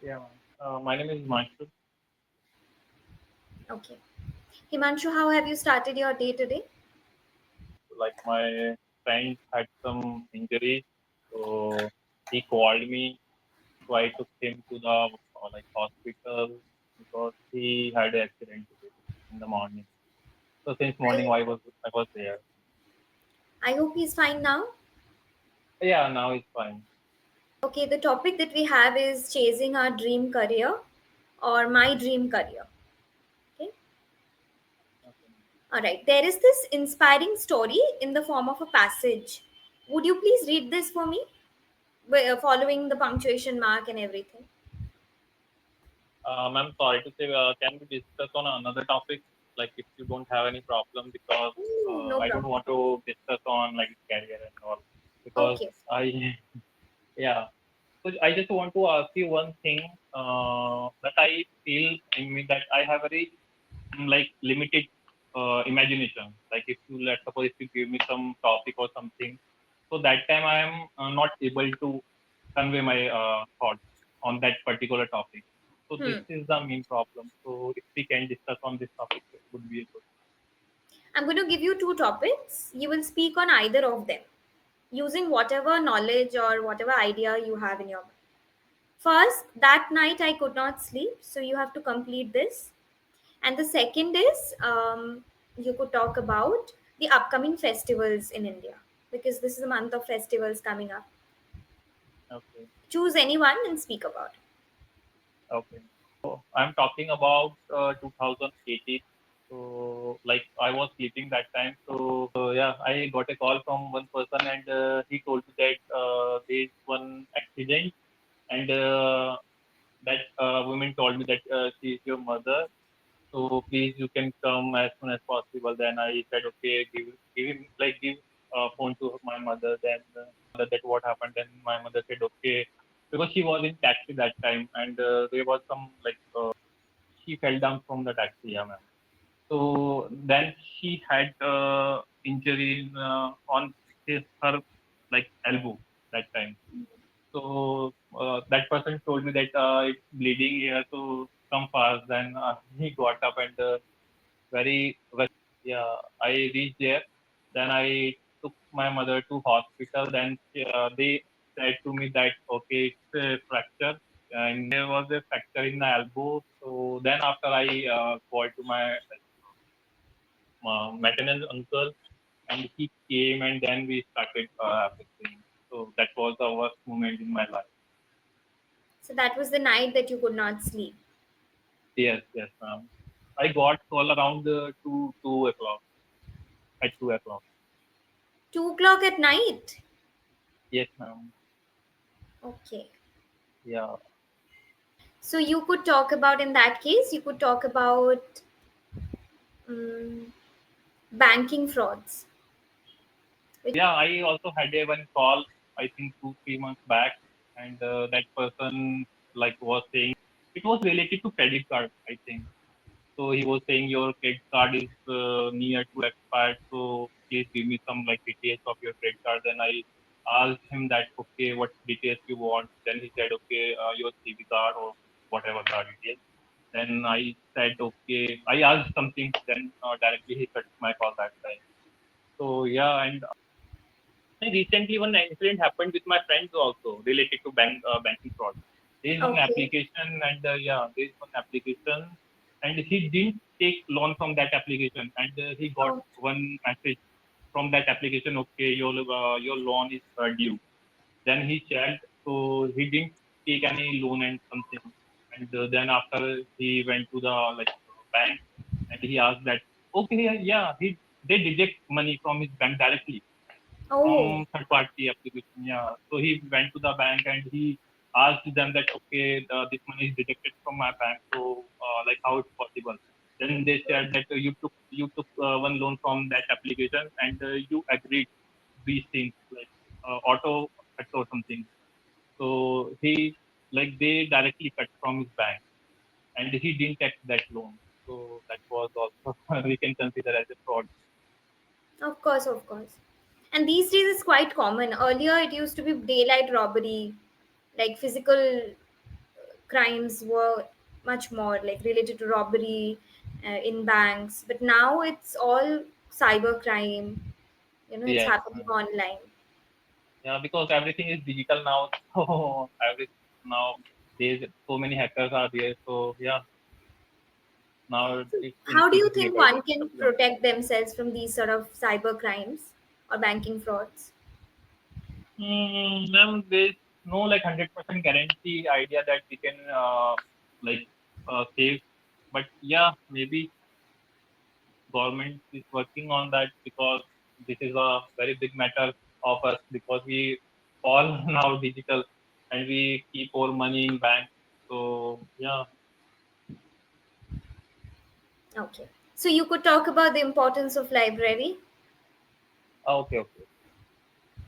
Yeah, ma'am. My name is Manshu. Okay. Himanshu, how have you started your day today? Like my friend had some injuries, so he called me. So I took him to the hospital because he had an accident today in the morning. So since morning I, I was there. I hope he's fine now. Yeah, now it's fine. Okay, the topic that we have is chasing our dream career or my dream career. Okay. Okay. All right. There is this inspiring story in the form of a passage. Would you please read this for me? Following the punctuation mark and everything. Ma'am, sorry to say, can we discuss on another topic? Like if you don't have any problem, because No I don't problem. want to discuss on like career and all because Okay. I yeah. So I just want to ask you one thing that I feel in me that I have very limited imagination. Like if you let suppose if you give me some topic or something, so that time I am not able to convey my thoughts on that particular topic. So this Hmm. is the main problem. So if we can discuss on this topic, it would be good. I'm going to give you two topics. You will speak on either of them using whatever knowledge or whatever idea you have in your mind. First, that night I could not sleep, so you have to complete this. And the second is you could talk about the upcoming festivals in India because this is a month of festivals coming up. Okay. Choose anyone and speak about it. Okay. So I'm talking about 2018. So like I was sleeping that time. So yeah, I got a call from one person and he told me that there is one accident and that woman told me that she is your mother. So please you can come as soon as possible. Then I said okay, give phone to my mother. Then that what happened. Then my mother said okay because she was in taxi that time and there was some she fell down from the taxi, yeah, ma'am. So then she had injury on her elbow that time. So that person told me that it's bleeding here, so come fast. Then he got up and very yeah, I reached there. Then I took my mother to hospital. Then they said to me that okay, it's a fracture, and there was a fracture in the elbow. So then after I called to my maternal uncle, and he came, and then we started everything. So that was the worst moment in my life. So that was the night that you could not sleep. Yes, yes, ma'am. I got call around 2 o'clock at 2 o'clock. 2 o'clock at night. Yes, ma'am. Okay. Yeah. So you could talk about, in that case, you could talk about um, banking frauds. Yeah, I also had a one call, I think 2 3 months back, and that person was saying it was related to credit card, I think. So he was saying your credit card is near to expired, so please give me some details of your credit card. Then I asked him that okay, what details you want. Then he said okay, your CB card or whatever card details. Then I said okay. I asked something. Then directly he cut my call that time. So yeah, and recently one incident happened with my friends also related to banking fraud. There is one Okay. application and there is one application and he didn't take loan from that application and he got Oh, one message from that application. Okay, your loan is due. Then he checked, so he didn't take any loan and something. And then after he went to the bank and he asked that okay yeah he they deduct money from his bank directly oh, from third party application. Yeah. So he went to the bank and he asked them that, okay, this money is deducted from my bank. So how it's possible? Then they said that you took one loan from that application and you agreed these things auto cut or something. So he they directly cut from his bank and he didn't take that loan. So that was also we can consider as a fraud. of course, of course. And these days it's quite common. Earlier it used to be daylight robbery, like physical crimes were much more like related to robbery in banks, but now it's all cyber crime. It's Yes, happening online. yeah, because everything is digital now. So every now there's so many hackers are there. So yeah, now it's How do you increasingly think better. one can protect themselves from these sort of cyber crimes or banking frauds? Ma'am, there's no like 100% guarantee idea that we can like save, but yeah, maybe government is working on that because this is a very big matter of us because we all now digital and we keep our money in bank. So yeah, Okay. So you could talk about the importance of library. okay, okay.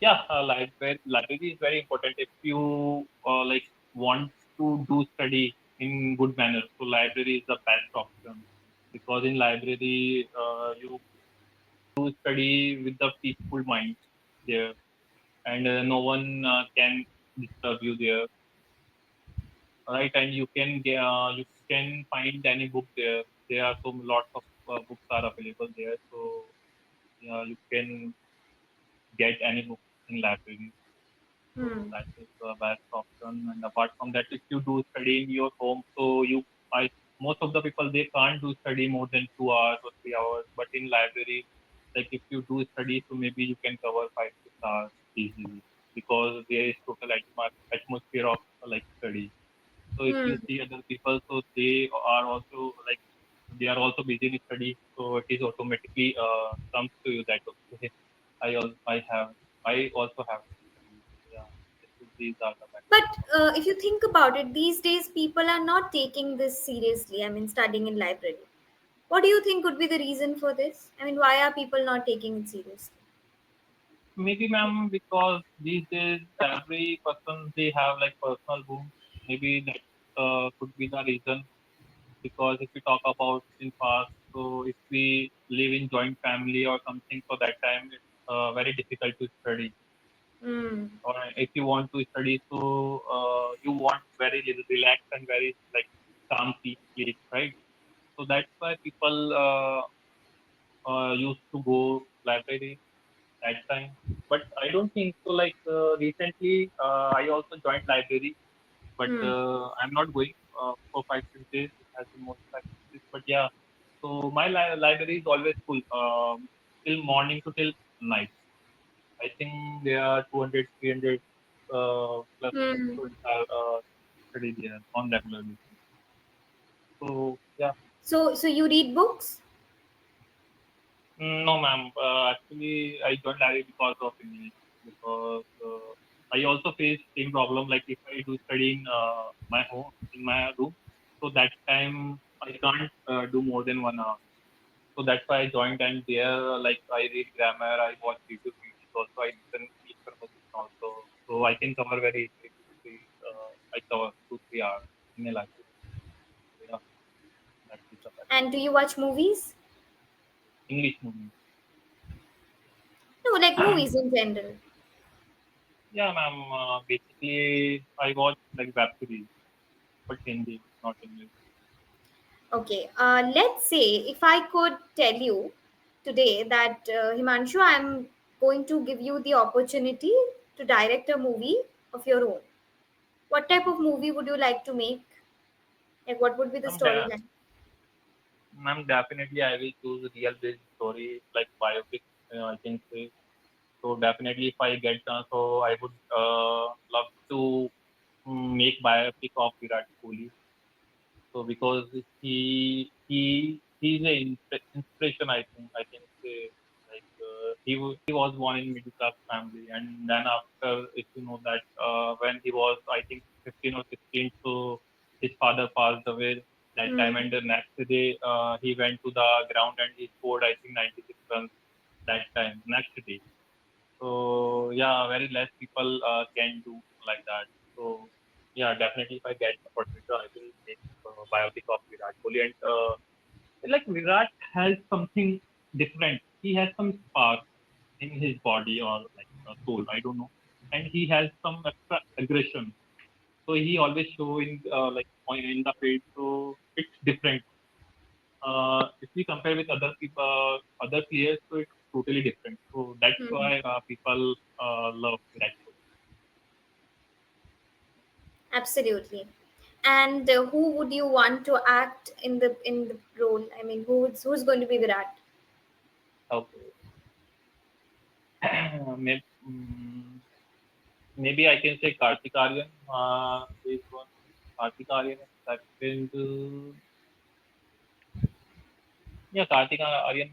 Yeah, library is very important if you like want to do study in good manner. So library is the best option because in library you study with the peaceful mind there, and no one can disturb you there, right? And you can find any book there. There are so lots of books are available there, so yeah, you can get any book in library. So Hmm. that is the best option. And apart from that, if you do study in your home, so I, most of the people they can't do study more than 2 hours or 3 hours. But in library, like if you do study, so maybe you can cover 5 6 hours easily because there is total atmosphere of like study. So if Hmm. you see other people, so they are also like they are also busy in study, so it is automatically comes to you that okay, I also have to study. Yeah, these are the But benefits. if you think about it, these days people are not taking this seriously. I mean, studying in library. What do you think could be the reason for this? I mean, why are people not taking it seriously? Maybe, ma'am, because these days every person they have like personal room. Maybe that could be the reason. Because if we talk about in past, so if we live in joint family or something, so that time it's very difficult to study. Hmm. Or if you want to study, so you want very relaxed and very like calm place, right? So that's why people used to go library that time. But I don't think so. Like recently, I also joined library, but Hmm. I'm not going for 5 6 days. It has been more than 5 6 days. But yeah, so my library is always full till morning to till night. I think there are 200, 300 plus Hmm. students are study there on regular basis. So yeah, So you read books? no, ma'am. Actually, I joined library because of English. Because I also face same problem. Like if I do study in my home, in my room, so that time I can't do more than 1 hour. So that's why I joined, and there, like I read grammar, I watch YouTube videos, also I listen English conversation also. So I can cover very easily 2 3. I cover 2 3 hours in a library. So yeah, that is the best. And do you watch movies? English movie. No, like movies in general. Yeah, ma'am. Basically, I watch like web series, but Hindi, not English. Okay, let's say if I could tell you today that Himanshu, I'm going to give you the opportunity to direct a movie of your own. What type of movie would you like to make? Like, what would be the Ma'am, de- storyline? ma'am, definitely I will choose real based story like biopic. I can say so. Definitely, if I get chance, so I would love to make biopic of Virat Kohli. So because he's a inspiration, I can say like he was born in middle class family, and then after if you know that when he was I think 15 or 16, so his father passed away that time, Hmm. and the next day he went to the ground and he scored I think 96 runs that time next day. So yeah, very less people can do like that. So yeah, definitely if I get the opportunity, I will make biopic of Virat Kohli. And like Virat has something different. He has some spark in his body or like soul. I don't know. And he has some extra aggression. So he always show in like in the field. So it's different. If we compare with other people, other players, so it's totally different. So that's Hmm. why people love Virat Kohli. Absolutely. And who would you want to act in the role? I mean, who's going to be Virat? Okay. maybe, maybe I can say Kartik Aryan is one. Kartik Aryan, and second, yeah, Kartik Aryan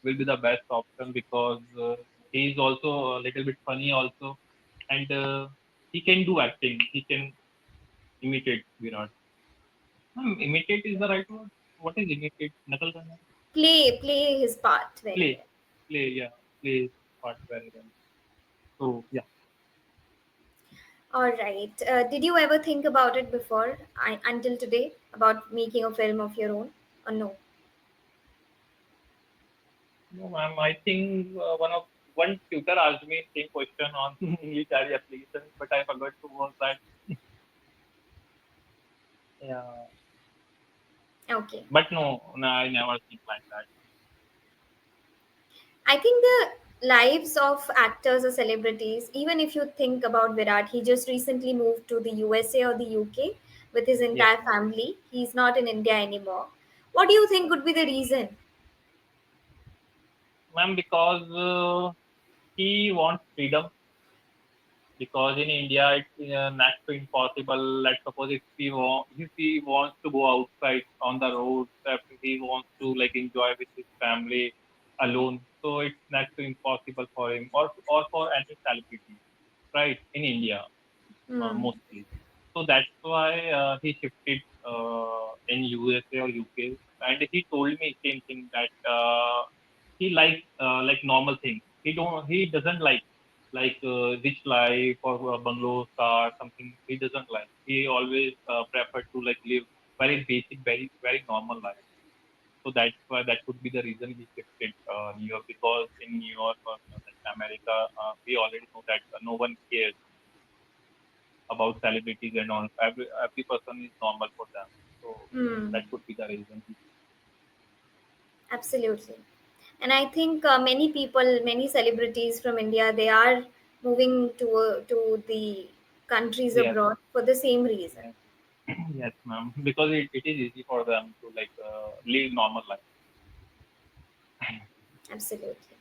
will be the best option because he is also a little bit funny also, and he can do acting. He can imitate Virat. Imitate is the right word. What is imitate? Nakal karna? Play his part very Play, well. yeah, play his part very well. So yeah, All right. Did you ever think about it before, until today, about making a film of your own, or no? no, ma'am. I think one tutor asked me same question on English application, but I forgot to was that. Yeah, Okay. but no, I never think like that. I think the lives of actors or celebrities, even if you think about Virat, he just recently moved to the USA or the UK with his Yes, entire ma'am. family. He's not in India anymore. What do you think would be the reason? Ma'am, because he wants freedom. Because in India it's next to impossible. Let's suppose if he wants to go outside on the road, if he wants to like enjoy with his family alone, so it's next to impossible for him or for any celebrity, right? In India, Hmm. mostly. So that's why he shifted in USA or UK, and he told me same thing that he likes like normal things. He doesn't like rich life or bungalows, car, something. He doesn't like. He always prefer to like live very basic, very normal life. So that's why that could be the reason he shifted New York, because in New York or like America, we already know that no one cares about celebrities and all. Every person is normal for them. So Hmm. that could be the reason. Absolutely. And I think many people, many celebrities from India, they are moving to the countries Yes, abroad for the same reason. yes, yes, ma'am. Because it is easy for them to like live normal life. Absolutely.